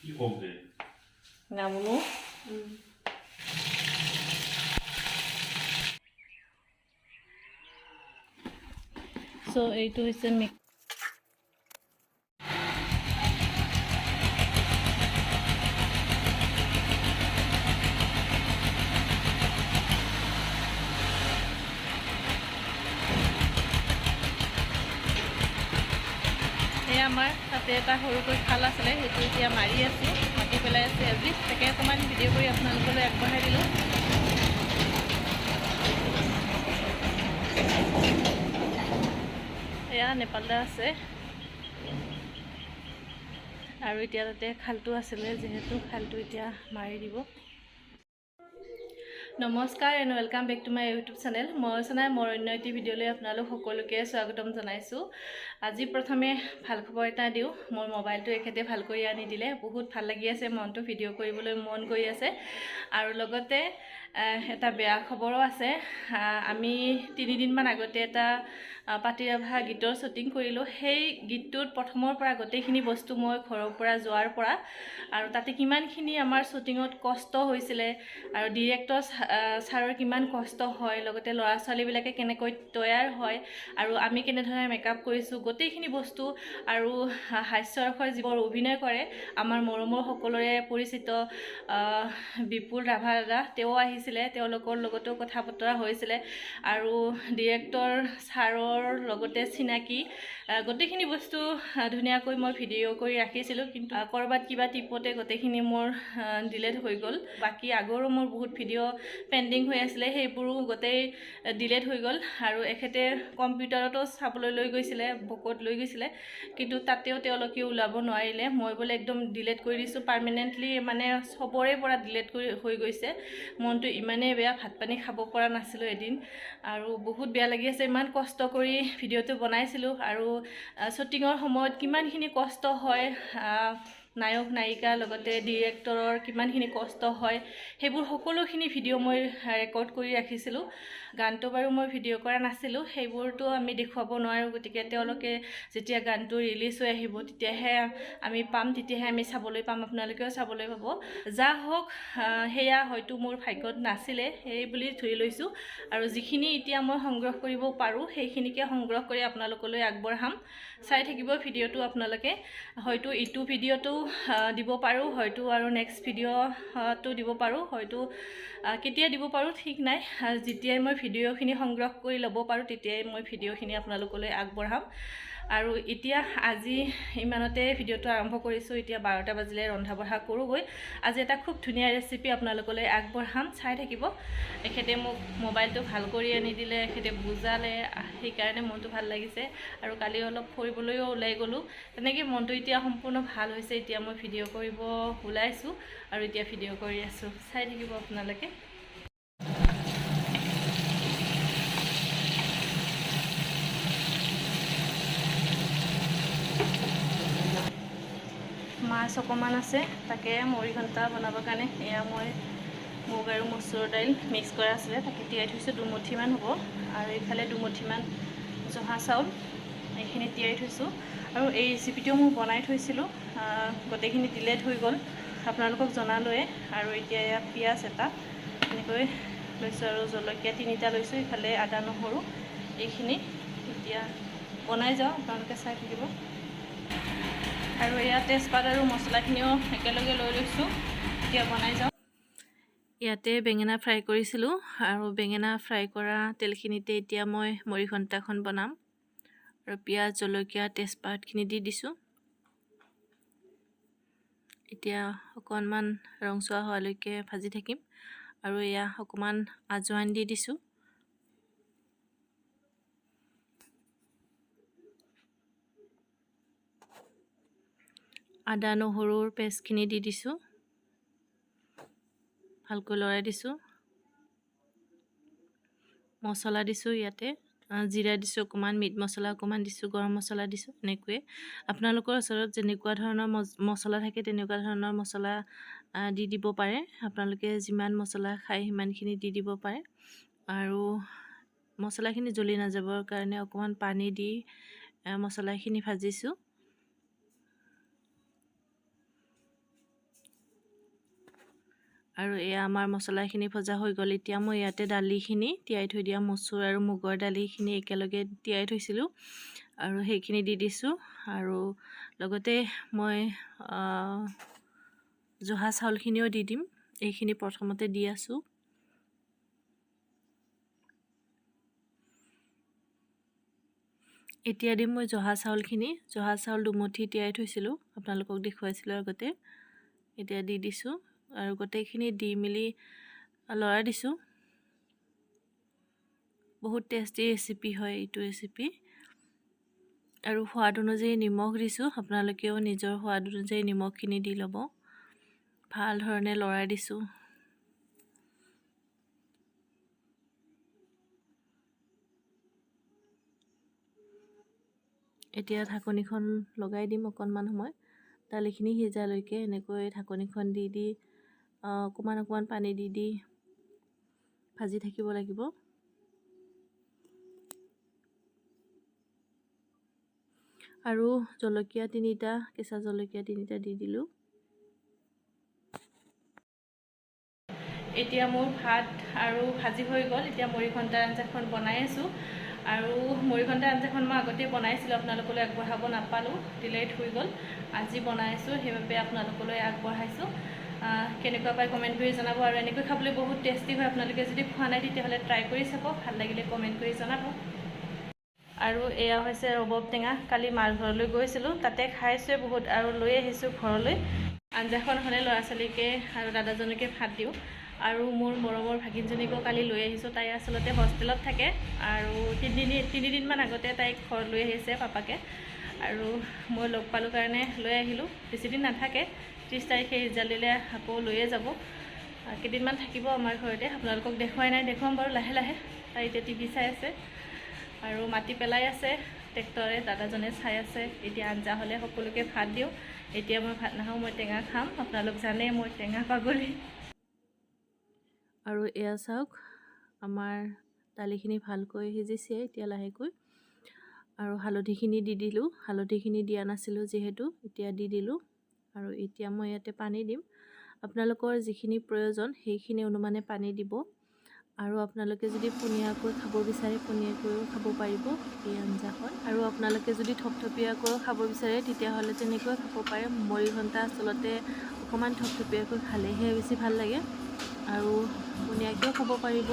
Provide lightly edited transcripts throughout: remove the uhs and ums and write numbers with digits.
কি কমবে নামনো সো এইটো হৈছে আমাৰ তাতে এটা সৰুকৈ খাল আছিলে, সেইটো এতিয়া মাৰি আছোঁ, মাটি পেলাই আছে আজি। তাকে অকণমান ভিডিঅ' কৰি আপোনালোকলৈ আগবঢ়াই দিলোঁ। এয়া নেপাল দা আছে আৰু এতিয়া তাতে খালটো আছিলে, যিহেতু খালটো এতিয়া মাৰি দিব। নমস্কাৰ and welcome back to my YouTube channel. মই অৰ্চনাই মোৰ অন্য এটি ভিডিঅ'লৈ আপোনালোক সকলোকে স্বাগতম জনাইছোঁ। আজি প্ৰথমে ভাল খবৰ এটা দিওঁ, মোৰ মোবাইলটো এখেতে ভাল কৰি আনি দিলে। বহুত ভাল লাগি আছে, মনটো ভিডিঅ' কৰিবলৈ মন কৰি আছে। আৰু লগতে এটা বেয়া খবৰো আছে। আমি 3 দিনমান আগতে এটা পাতিৰাভা গীতৰ শ্বুটিং কৰিলোঁ। সেই গীতটোত প্ৰথমৰ পৰা গোটেইখিনি বস্তু মই ঘৰৰ পৰা যোৱাৰ পৰা, আৰু তাতে কিমানখিনি আমাৰ শ্বুটিঙত কষ্ট হৈছিলে, আৰু ডিৰেক্টৰ ছাৰৰ কিমান কষ্ট হয়, লগতে ল'ৰা ছোৱালীবিলাকে কেনেকৈ তৈয়াৰ হয়, আৰু আমি কেনেধৰণে মেকআপ কৰিছোঁ, গোটেইখিনি বস্তু, আৰু হাস্যৰসৰ যিবোৰ অভিনয় কৰে আমাৰ মৰমৰ সকলোৰে পৰিচিত বিপুল ৰাভা দাদা, তেওঁ আহিছিলে, তেওঁলোকৰ লগতো কথা বতৰা হৈছিলে, আৰু ডিৰেক্টৰ ছাৰৰ লগতে চিনাকি গোটেইখিনি বস্তু ধুনীয়াকৈ মই ভিডিঅ' কৰি ৰাখিছিলোঁ। কিন্তু ক'ৰবাত কিবা টিপতে গোটেইখিনি মোৰ ডিলেট হৈ গ'ল। বাকী আগৰো মোৰ বহুত ভিডিঅ' পেণ্ডিং হৈ আছিলে, সেইবোৰো গোটেই ডিলেট হৈ গ'ল। আৰু এখেতে কম্পিউটাৰতো চাবলৈ লৈ গৈছিলে, বুকত লৈ গৈছিলে, কিন্তু তাতেও তেওঁলোকে ওলাব নোৱাৰিলে। মই বোলে একদম ডিলেট কৰি দিছোঁ পাৰ্মানেণ্টলি, মানে চবৰে পৰা ডিলেট কৰি হৈ গৈছে। মনটো ইমানেই বেয়া, ভাত পানী খাব পৰা নাছিলোঁ এদিন, আৰু বহুত বেয়া লাগি আছে। ইমান কষ্ট কৰি ভিডিঅ'টো বনাইছিলোঁ, আৰু শ্বুটিঙৰ সময়ত কিমানখিনি কষ্ট হয়, নায়ক নায়িকা লগতে ডিৰেক্টৰৰ কিমানখিনি কষ্ট হয়, সেইবোৰ সকলোখিনি ভিডিঅ' মই ৰেকৰ্ড কৰি ৰাখিছিলোঁ। গানটো বাৰু মই ভিডিঅ' কৰা নাছিলোঁ, সেইবোৰতো আমি দেখুৱাব নোৱাৰোঁ। গতিকে তেওঁলোকে যেতিয়া গানটো ৰিলিজ হৈ আহিব তেতিয়াহে আমি পাম, তেতিয়াহে আমি চাবলৈ পাম, আপোনালোকেও চাবলৈ পাব। যা হওক, সেয়া হয়তো মোৰ ভাগ্যত নাছিলে, সেই বুলি ধৰি লৈছোঁ। আৰু যিখিনি এতিয়া মই সংগ্ৰহ কৰিব পাৰোঁ সেইখিনিকে সংগ্ৰহ কৰি আপোনালোকলৈ আগবঢ়াম। চাই থাকিব ভিডিঅ'টো আপোনালোকে। হয়তো ইটো ভিডিঅ'টো দিব পাৰোঁ, হয়তো আৰু নেক্সট ভিডিঅ'টো দিব পাৰোঁ, হয়তো কেতিয়া দিব পাৰোঁ ঠিক নাই। যেতিয়াই মই ভিডিঅ'খিনি সংগ্ৰহ কৰি ল'ব পাৰোঁ তেতিয়াই মই ভিডিঅ'খিনি আপোনালোকলৈ আগবঢ়াম। আৰু এতিয়া আজি ইমানতে ভিডিঅ'টো আৰম্ভ কৰিছোঁ। এতিয়া 12টা বাজিলে, ৰন্ধা বঢ়া কৰোঁগৈ। আজি এটা খুব ধুনীয়া ৰেচিপি আপোনালোকলৈ আগবঢ়াম, চাই থাকিব। এখেতে মোক মোবাইলটো ভাল কৰি আনি দিলে, এখেতে বুজালে, সেইকাৰণে মনটো ভাল লাগিছে। আৰু কালি অলপ ফুৰিবলৈও ওলাই গ'লোঁ, তেনেকৈ মনটো এতিয়া সম্পূৰ্ণ ভাল হৈছে। এতিয়া মই ভিডিঅ' কৰিব ওলাইছোঁ, আৰু এতিয়া ভিডিঅ' কৰি আছোঁ, চাই থাকিব আপোনালোকে। মাছ অকণমান আছে, তাকে মুড়িঘণ্টা বনাবৰ কাৰণে এয়া মই মুগ আৰু মচুৰ দাইল মিক্স কৰা আছিলে, তাকে তিয়াই থৈছোঁ। 2মুঠিমান হ'ব, আৰু এইফালে 2মুঠিমান জহা চাউল, এইখিনি তিয়াই থৈছোঁ। আৰু এই ৰেচিপিটো মই বনাই থৈছিলোঁ, গোটেইখিনি ডিলেট হৈ গ'ল, আপোনালোকক জনালোৱে। আৰু এতিয়া এয়া পিঁয়াজ এটা এনেকৈ লৈছোঁ, আৰু জলকীয়া 3টা লৈছোঁ, ইফালে আদা নহৰু এইখিনি। এতিয়া বনাই যাওঁ, আপোনালোকে চাই থাকিব। আৰু এয়া তেজপাত আৰু মছলাখিনিও একেলগে লৈ লৈছোঁ, এতিয়া বনাই যাওঁ। ইয়াতে বেঙেনা ফ্ৰাই কৰিছিলোঁ, আৰু বেঙেনা ফ্ৰাই কৰা তেলখিনিতে এতিয়া মই মুড়িঘণ্টাখন বনাম। আৰু পিঁয়াজ, জলকীয়া, তেজপাতখিনি দি দিছোঁ। এতিয়া অকণমান ৰংচোৱা হোৱালৈকে ভাজি থাকিম। আৰু এয়া অকণমান আজৱাইন দি দিছোঁ। আদা নহৰুৰ পেষ্টখিনি দি দিছোঁ, ভালকৈ লৰাই দিছোঁ। মছলা দিছোঁ, ইয়াতে জিৰা দিছোঁ অকণমান, মিট মছলা অকণমান দিছোঁ, গৰম মছলা দিছোঁ। এনেকৈয়ে আপোনালোকৰ ওচৰত যেনেকুৱা ধৰণৰ মছলা থাকে তেনেকুৱা ধৰণৰ মছলা দি দিব পাৰে। আপোনালোকে যিমান মছলা খায় সিমানখিনি দি দিব পাৰে। আৰু মছলাখিনি জ্বলি নাযাবৰ কাৰণে অকণমান পানী দি মছলাখিনি ভাজিছোঁ। আৰু এয়া আমাৰ মছলাখিনি ভজা হৈ গ'ল। এতিয়া মই ইয়াতে দালিখিনি তিয়াই থৈ দিয়া মচুৰ আৰু মুগৰ দালিখিনি একেলগে তিয়াই থৈছিলোঁ আৰু সেইখিনি দি দিছোঁ। আৰু লগতে মই জহা চাউলখিনিও দি দিম। এইখিনি প্ৰথমতে দি আছোঁ। এতিয়া দিম মই জহা চাউলখিনি। জহা চাউল দুমুঠি তিয়াই থৈছিলোঁ, আপোনালোকক দেখুৱাইছিলোঁ আগতে। এতিয়া দি দিছোঁ আৰু গোটেইখিনি দি মেলি লৰাই দিছোঁ। বহুত টেষ্টি ৰেচিপি হয় এইটো ৰেচিপি। আৰু সোৱাদ অনুযায়ী নিমখ দিছোঁ, আপোনালোকেও নিজৰ সোৱাদ অনুযায়ী নিমখখিনি দি ল'ব। ভাল ধৰণে লৰাই দিছোঁ। এতিয়া ঢাকনিখন লগাই দিম অকণমান সময়। দালিখিনি সিজালৈকে এনেকৈ ঢাকনিখন দি দি অকণমান পানী দি দি ভাজি থাকিব লাগিব। আৰু জলকীয়া 3টা, কেঁচা জলকীয়া 3টা দি দিলোঁ। এতিয়া মোৰ ভাত আৰু ভাজি হৈ গ'ল। এতিয়া মুড়িঘণ্টাৰ আঞ্জাখন বনাই আছোঁ। আৰু মুড়িঘণ্টাৰ আঞ্জাখন মই আগতে বনাইছিলোঁ, আপোনালোকলৈ আগবঢ়াব নাপালোঁ, ডিলেট হৈ গ'ল। আজি বনাই আছোঁ, সেইবাবে আপোনালোকলৈ আগবঢ়াইছোঁ। কেনেকুৱা পাই কমেণ্ট কৰি জনাব। আৰু এনেকৈ খাবলৈ বহুত টেষ্টি হয়। আপোনালোকে যদি খোৱা নাই তেতিয়াহ'লে ট্ৰাই কৰি চাব। ভাল লাগিলে কমেণ্ট কৰি জনাব। আৰু এয়া হৈছে ৰবাব টেঙা। কালি মাৰ ঘৰলৈ গৈছিলোঁ, তাতে খাইছোৱে বহুত আৰু লৈ আহিছোঁ ঘৰলৈ। আঞ্জাখন হ'লে ল'ৰা ছোৱালীকে আৰু দাদাজনকে ভাত দিওঁ। আৰু মোৰ মৰমৰ ভাগিনজনীকো কালি লৈ আহিছোঁ। তাই আচলতে হোষ্টেলত থাকে আৰু তিনিদিনমান আগতে তাইক ঘৰত লৈ আহিছে পাপাকে। আৰু মই লগ পালোঁ কাৰণে লৈ আহিলোঁ। বেছিদিন নাথাকে, 30 তাৰিখে ৰিজাল্ট দিলে আকৌ লৈয়ে যাব। কেইদিনমান থাকিব আমাৰ ঘৰতে। আপোনালোকক দেখুৱাই নাই, দেখুৱাম বাৰু লাহে লাহে। তাই এতিয়া টিভি চাই আছে আৰু মাটি পেলাই আছে ট্ৰেক্টৰে, দাদাজনে চাই আছে। এতিয়া আঞ্জা হ'লে সকলোকে ভাত দিওঁ। এতিয়া মই ভাত নাখাওঁ, মই টেঙা খাম। আপোনালোক জানে মই টেঙা পাগলি। আৰু এয়া চাওক, আমাৰ দালিখিনি ভালকৈ সিজিছে এতিয়া লাহেকৈ। আৰু হালধিখিনি দি দিলোঁ। হালধিখিনি দিয়া নাছিলোঁ যিহেতু, এতিয়া দি দিলোঁ। আৰু এতিয়া মই ইয়াতে পানী দিম। আপোনালোকৰ যিখিনি প্ৰয়োজন সেইখিনি অনুমানে পানী দিব। আৰু আপোনালোকে যদি পনীয়াকৈ খাব বিচাৰে পনীয়াকৈও খাব পাৰিব এই আঞ্জাখন। আৰু আপোনালোকে যদি থপথপীয়াকৈ খাব বিচাৰে তেতিয়াহ'লে তেনেকৈ খাব পাৰে। মুড়িঘণ্টা আচলতে অকণমান থপথপীয়াকৈ খালেহে বেছি ভাল লাগে। আৰু পনীয়াকৈও খাব পাৰিব।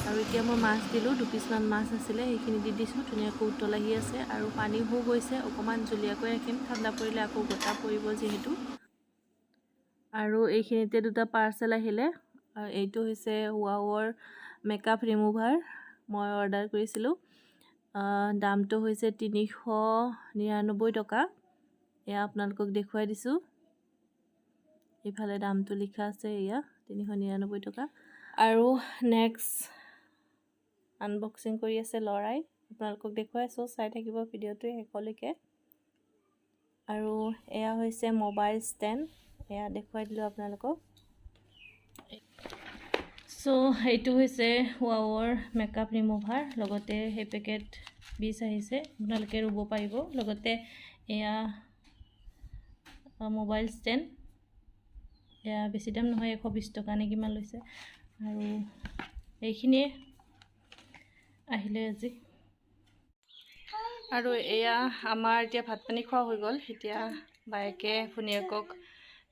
আৰু এতিয়া মই মাছ দিলোঁ, 2 পিচমান মাছ আছিলে, সেইখিনি দি দিছোঁ। ধুনীয়াকৈ উতল আহি আছে আৰু পানী হৈ গৈছে। অকণমান জুলীয়াকৈ ৰাখিম, ঠাণ্ডা পৰিলে আকৌ গোটা পৰিব যিহেতু। আৰু এইখিনিতে 2টা পাৰ্চেল আহিলে। এইটো হৈছে ৱাৱৰ মেকআপ ৰিমুভাৰ, মই অৰ্ডাৰ কৰিছিলোঁ। দামটো হৈছে 399 টকা। এয়া আপোনালোকক দেখুৱাই দিছোঁ। এইফালে দামটো লিখা আছে, এয়া 399 টকা। আৰু নেক্সট আনবক্সিং কৰি আছে ল'ৰাই। আপোনালোকক দেখুৱাইছোঁ, চাই থাকিব ভিডিঅ'টো শেষলৈকে। আৰু এয়া হৈছে মোবাইল ষ্টেণ্ড, এয়া দেখুৱাই দিলোঁ আপোনালোকক। চ' এইটো হৈছে ৱাৱৰ মেকআপ ৰিমুভাৰ, লগতে সেই পেকেট 20 আহিছে, আপোনালোকে ৰুব পাৰিব। লগতে এয়া মোবাইল ষ্টেণ্ড, এয়া বেছি দাম নহয়, 120 টকা নে কিমান লৈছে। আৰু এইখিনিয়ে আহিলে আজি। আৰু এয়া আমাৰ এতিয়া ভাত পানী খোৱা হৈ গ'ল। এতিয়া বায়েকে ভনীয়েকক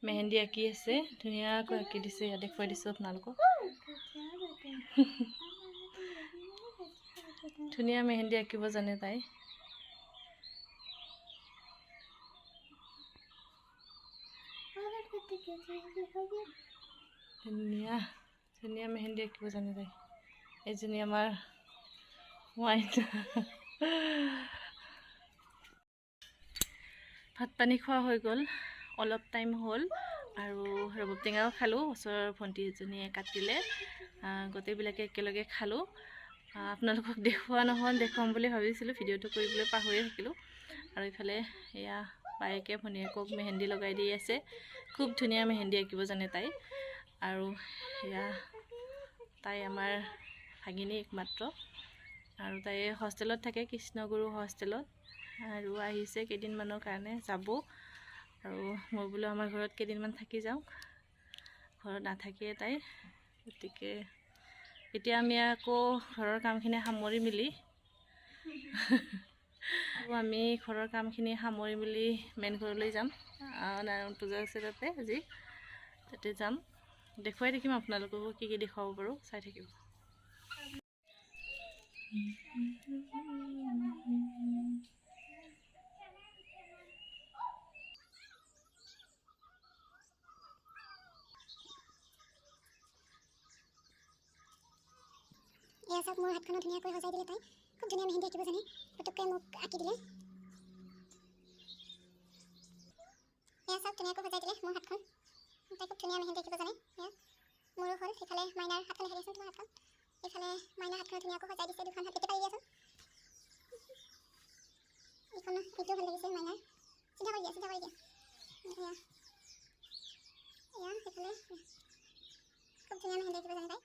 মেহেন্দি আঁকি আছে, ধুনীয়াকৈ আঁকি দিছে। এয়া দেখুৱাই দিছোঁ আপোনালোকক। ধুনীয়া মেহেন্দি আঁকিব জানে তাই। ধুনীয়া ধুনীয়া মেহেন্দি আঁকিব জানে তাই। এজনী আমাৰ ৱাইন। ভাত পানী খোৱা হৈ গ'ল, অলপ টাইম হ'ল। আৰু ৰবাব টেঙাও খালোঁ, ওচৰৰ ভণ্টি এজনীয়ে কাটিলে, গোটেইবিলাকে একেলগে খালোঁ। আপোনালোকক দেখুওৱা নহ'ল, দেখুৱাম বুলি ভাবিছিলোঁ, ভিডিঅ'টো কৰিবলৈ পাহৰিয়ে থাকিলোঁ। আৰু ইফালে এয়া বায়েকে ভনীয়েকক মেহেন্দি লগাই দি আছে। খুব ধুনীয়া মেহেন্দি আঁকিব জানে তাই। আৰু এয়া তাই আমাৰ ভাগিনী একমাত্ৰ। আৰু তাই হোষ্টেলত থাকে, কৃষ্ণগুৰু হোষ্টেলত। আৰু আহিছে কেইদিনমানৰ কাৰণে, যাব। আৰু মই বোলো আমাৰ ঘৰত কেইদিনমান থাকি যাওঁ। ঘৰত নাথাকিয়ে তাই, গতিকে এতিয়া আমি আকৌ ঘৰৰ কামখিনি সামৰি মেলি আমি ঘৰৰ কামখিনি সামৰি মেলি মেইন ঘৰলৈ যাম। নাৰায়ণ পূজা আছে তাতে যাম। দেখুৱাই থাকিম আপোনালোককো কি দেখুৱাব পাৰোঁ, চাই থাকিব। এয়া চাওক, মোৰ হাতখনো ধুনীয়াকৈ সজাই দিলে তাই। খুব ধুনীয়া মেহেন্দি আঁকিব জানে, পুতুককৈ মোক আঁকি দিলে। এয়া চাওক, ধুনীয়াকৈ সজাই দিলে মোৰ হাতখন। তাই খুব ধুনীয়া মেহেন্দি আঁকিব জানে। এয়া মোৰো হ'ল, সিফালে মাইনাৰ হাতখন আহি দিয়াচোন, তোমাৰ হাতখন। এইফালে মাইনাৰ হাতখন ধুনীয়াকৈ সজাই দিছে, দুখন হাত একে পাৰি দিয়াচোন। এইটোও ভাল লাগিছে মাইনাৰ। চিধা কৰি দিয়া, চিধা কৰি দিয়া। এয়া সেইফালে খুব ধুনীয়া মেহেন্দি আঁকিব জানে তাই।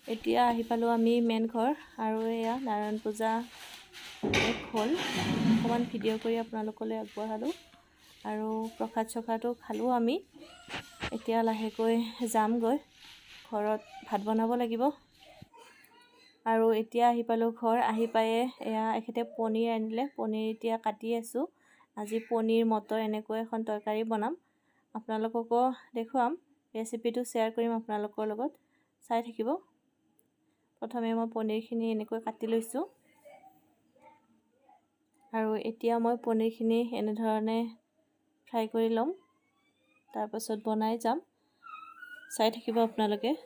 এতিয়া আহি পালোঁ আমি মেইন ঘৰ, আৰু এয়া নাৰায়ণ পূজা শেষ হ'ল। অকণমান ভিডিঅ' কৰি আপোনালোকলৈ আগবঢ়ালোঁ, আৰু প্ৰসাদ চসাদো খালোঁ আমি। এতিয়া লাহেকৈ যামগৈ ঘৰত, ভাত বনাব লাগিব। আৰু এতিয়া আহি পালোঁ ঘৰ। আহি পায়ে এয়া এখেতে পনীৰ আনিলে, পনীৰ এতিয়া কাটি আছোঁ। আজি পনীৰ মটৰ এনেকৈ এখন তৰকাৰী বনাম, আপোনালোককো দেখুৱাম। ৰেচিপিটো শ্বেয়াৰ কৰিম আপোনালোকৰ লগত, চাই থাকিব। প্ৰথমে মই পনীৰখিনি এনেকৈ কাটি লৈছোঁ, আৰু এতিয়া মই পনীৰখিনি এনেধৰণে ফ্ৰাই কৰি ল'ম, তাৰপাছত বনাই যাম, চাই থাকিব আপোনালোকে।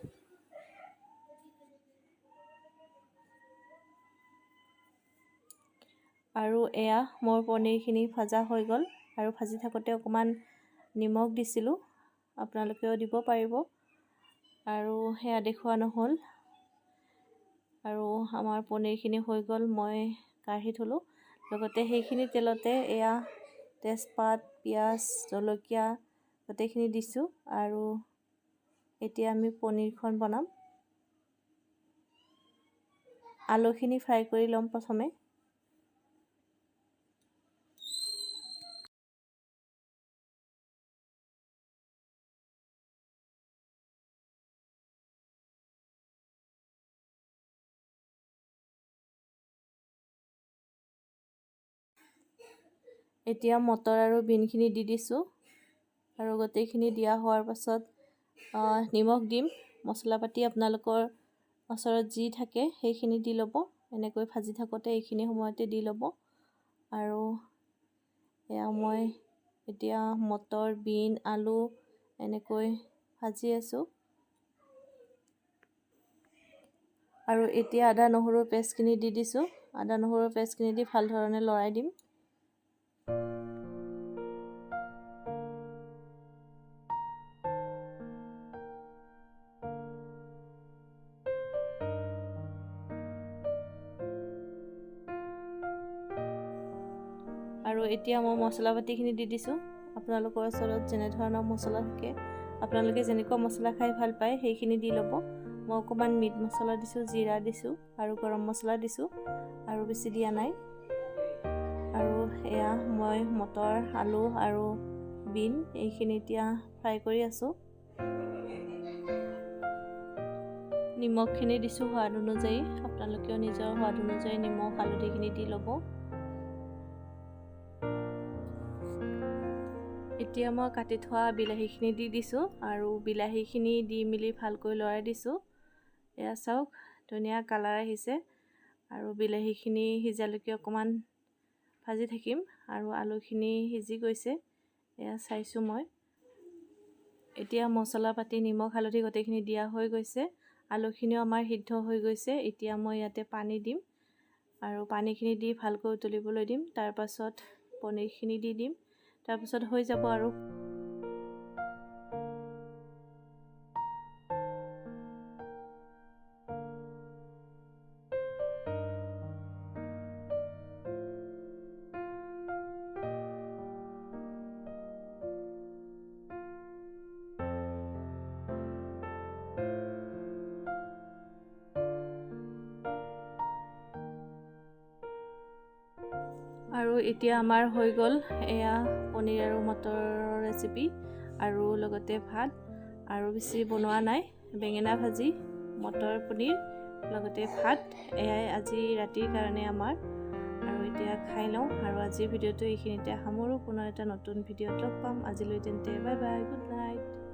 আৰু এয়া মোৰ পনীৰখিনি ভাজা হৈ গ'ল, আৰু ভাজি থাকোঁতে অকণমান নিমখ দিছিলোঁ, আপোনালোকেও দিব পাৰিব। আৰু সেয়া দেখুওৱা নহ'ল, আৰু আমাৰ পনীৰখিনি হৈ গ'ল। মই কাঢ়ি থলোঁ, লগতে সেইখিনি তেলতে এয়া তেজপাত, পিঁয়াজ, জলকীয়া গোটেইখিনি দিছোঁ। আৰু এতিয়া আমি পনীৰখন বনাম। আলুখিনি ফ্ৰাই কৰি ল'ম প্ৰথমে। এতিয়া মটৰ আৰু বিনখিনি দি দিছোঁ, আৰু গোটেইখিনি দিয়া হোৱাৰ পাছত নিমখ দিম। মছলা পাতি আপোনালোকৰ ওচৰত যি থাকে সেইখিনি দি ল'ব। এনেকৈ ভাজি থাকোঁতে এইখিনি সময়তে দি ল'ব। আৰু এয়া মই এতিয়া মটৰ, বিন, আলু এনেকৈ ভাজি আছোঁ। আৰু এতিয়া আদা নহৰুৰ পেষ্টখিনি দি দিছোঁ। আদা নহৰুৰ পেষ্টখিনি দি ভাল ধৰণে লৰাই দিম। আৰু এতিয়া মই মছলা পাতিখিনি দি দিছোঁ। আপোনালোকৰ ওচৰত যেনেধৰণৰ মছলা থাকে, আপোনালোকে যেনেকুৱা মছলা খাই ভাল পায় সেইখিনি দি ল'ব। মই অকণমান মিট মছলা দিছোঁ, জিৰা দিছোঁ, আৰু গৰম মছলা দিছোঁ, আৰু বেছি দিয়া নাই। আৰু এয়া মই মটৰ, আলু আৰু বিন এইখিনি এতিয়া ফ্ৰাই কৰি আছোঁ। নিমখখিনি দিছোঁ সোৱাদ অনুযায়ী, আপোনালোকেও নিজৰ সোৱাদ অনুযায়ী নিমখ হালধিখিনি দি ল'ব। এতিয়া মই কাটি থোৱা বিলাহীখিনি দি দিছোঁ, আৰু বিলাহীখিনি দি মেলি ভালকৈ লৰাই দিছোঁ। এয়া চাওক, ধুনীয়া কালাৰ আহিছে। আৰু বিলাহীখিনি সিজালৈকে অকণমান ভাজি থাকিম, আৰু আলুখিনি সিজি গৈছে, এয়া চাইছোঁ মই। এতিয়া মছলা পাতি, নিমখ হালধি গোটেইখিনি দিয়া হৈ গৈছে। আলুখিনিও আমাৰ সিদ্ধ হৈ গৈছে। এতিয়া মই ইয়াতে পানী দিম, আৰু পানীখিনি দি ভালকৈ উতলিবলৈ দিম। তাৰপাছত পনীৰখিনি দি দিম, তাৰপিছত হৈ যাব আৰু। আৰু এতিয়া আমাৰ হৈ গ'ল এয়া পনীৰ আৰু মটৰৰ ৰেচিপি আৰু লগতে ভাত আৰু বেছি বনোৱা নাই বেঙেনা ভাজি মটৰ পনীৰ লগতে ভাত এয়াই আজি ৰাতিৰ কাৰণে আমাৰ আৰু এতিয়া খাই লওঁ আৰু আজিৰ ভিডিঅ'টো এইখিনিতে সামৰোঁ পুনৰ এটা নতুন ভিডিঅ'ত লগ পাম আজিলৈ তেন্তে বাই বাই গুড নাইট